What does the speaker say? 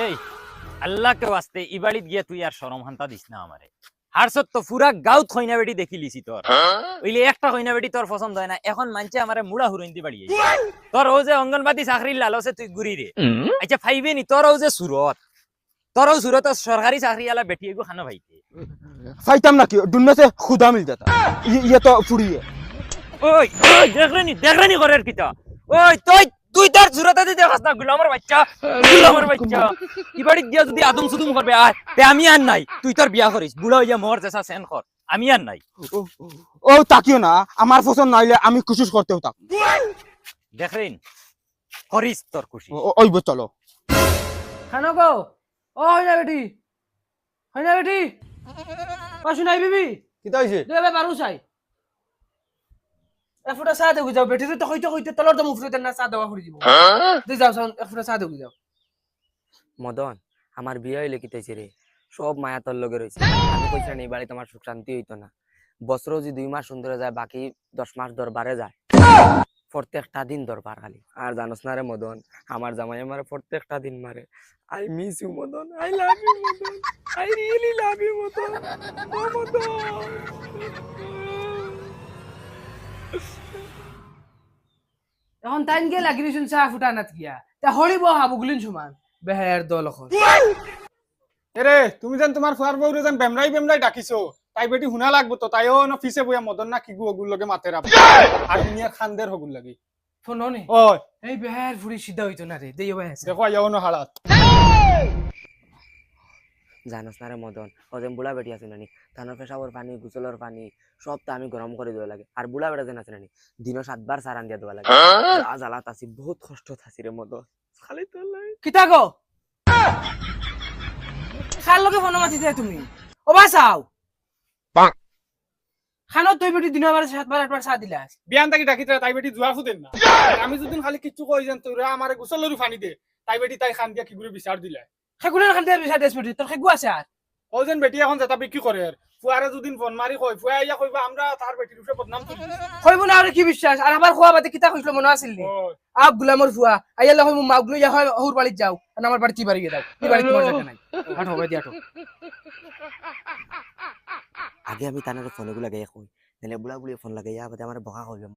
এই আল্লাহকে ওয়াস্তে ই বাড়িত গিয়া তুই আর শরম হান্তা দিস না আমারে। হারসত তো পুরা গাঁত খইনা বেটি দেখি লিছি তোর। ওইলে একটা খইনা বেটি তোর পছন্দ হয় না, এখন মানছে আমারে মুড়া হুরইন্দি বাড়ি তোর ও যে অঙ্গনবাদী চাকরির লালসে তুই ঘুরি রে। আচ্ছা ফাইবে নি তোর ও যে সুরত, তোর ও সুরত সরকারি চাকরি আলা বেটি এগো খানো ভাইতে। ফাইতাম নাকি দুনিয়া से खुदा मिल जाता ये तो फुड़ी है। ওই ওই দেখরেনি করের কিতা। ওই তুই তুই তোর সুরতে দিতে দেখাস না গুলামের বাচ্চা, গুলামের বাচ্চা। ই বাড়িত গিয়া যদি আদম সুদুম করবে আয় তে আমি আর নাই, তুই তোর বিয়া করিস বুড়া হইয়া মোর জেসা সেন কর, আমি আর নাই। ও তাকিও না আমার পছন্দ নাইলে আমি কোশিশ করতেও থাক। দেখরেন করিস তোর খুশি। ওই বো চলো খানো গো ও হয় না বেটি, হয় না বেটি ও শুনাই বিবি কিতা হইছে দেবে পারু চাই এফুটা চা দেবো যাও বেটি তো হইতে হইতে তলর দম উফরে না চা দেওয়া ফুরি দিব তুই যাও সাউন্ড এফুটা চা দেবো যাও। মদন আমার বিয়ে হইলে কিতাইছে রে, সব মায়া তোর লগে রয়েছে। আমি কইছি না এই বাড়ি তোমার সুখ শান্তি হইতো না। বছর যদি 2 মাস সুন্দরে যায় বাকি 10 মাস দরবারে যায়, প্রত্যেকটা দিন দরবার খালি। আর জানোস না রে মদন, আমার জামাই আমার প্রত্যেকটা দিন মারে। I miss you Madan, I love you Madan, I really love you Madan, ও মদন। এখন তাইন গে লাগি দিছুন চা ফুটা নাত গিয়া তা হরিব হাবুগুলিন সমান বেহের দল এখন। এরে তুমি যেন তোমার ফুয়ার বউরে যেন বেমরাই বেমরাই ডাকিছো, তাই বেটি শুনা লাগবো তো, তাইও ন ফিসে বইয়া মদন না কিগু ওগুর লগে মাতে রাব আর দুনিয়া খানদের হগুর লাগি। ফোন নে ওই এই বেহের ফুরি সিধা হইতো না রে দেই ভাই আছে দেখো আইও ন হালাত। জানোস না রে মদন, ও যে বুড়া বেটি আছে নানি, ধানের পেশাবর পানি গুসলের পানি সব তো আমি গরম করে দেওয়া লাগে। আর বুড়া বেটা যেন আছে নানি, দিনও 7 বার সারান দিয়া দেওয়া লাগে। আজ আলাত আছি, বহুত কষ্ট থাকি রে মদন, খালি তোর লাগে। কিতা গো খার লগে ফোন মাতি দে তুমি ও বা চাও খানো তুই বেটি দিন আবার 7 বার 8 বার চা দিলাস বিয়ান তাকি ডাকিতে তাই বেটি জুয়া ফুদেন না। আমি যদি খালি কিচ্ছু কই যেন তোরা আমারে গোসলেরও ফানি দে, তাই বেটি তাই খান দিয়া কিগুরে বিচার দিলা। সেগুলোর খান দিয়ে বিচার দেশ বেটি তোর সেগু আছে আর ও যেন বেটি এখন যেটা বিক্রি করে আর ফুয়ারে যদি ফোন মারি কই ফুয়া ইয়া কইবা আমরা তার বেটির উপরে বদনাম করি। কইব না আর কি বিশ্বাস আর আবার খোয়া বাদে কিতা কইছিল মনে আছিল নি ওই আপ গুলামর ফুয়া আইলা হই মা গুলো ইয়া হয় হুর বাড়ি যাও আর আমার বাড়ি কি বাড়ি গিয়ে দাও কি বাড়ি তোমার জায়গা নাই আট হবে দিয়াটো। আগে আমি তানের ফোন গুলা গাইয়া কই, নাহলে বুড়া বুড়ি ফোন লাগাইয়া বাদে আমার বকা কইবে।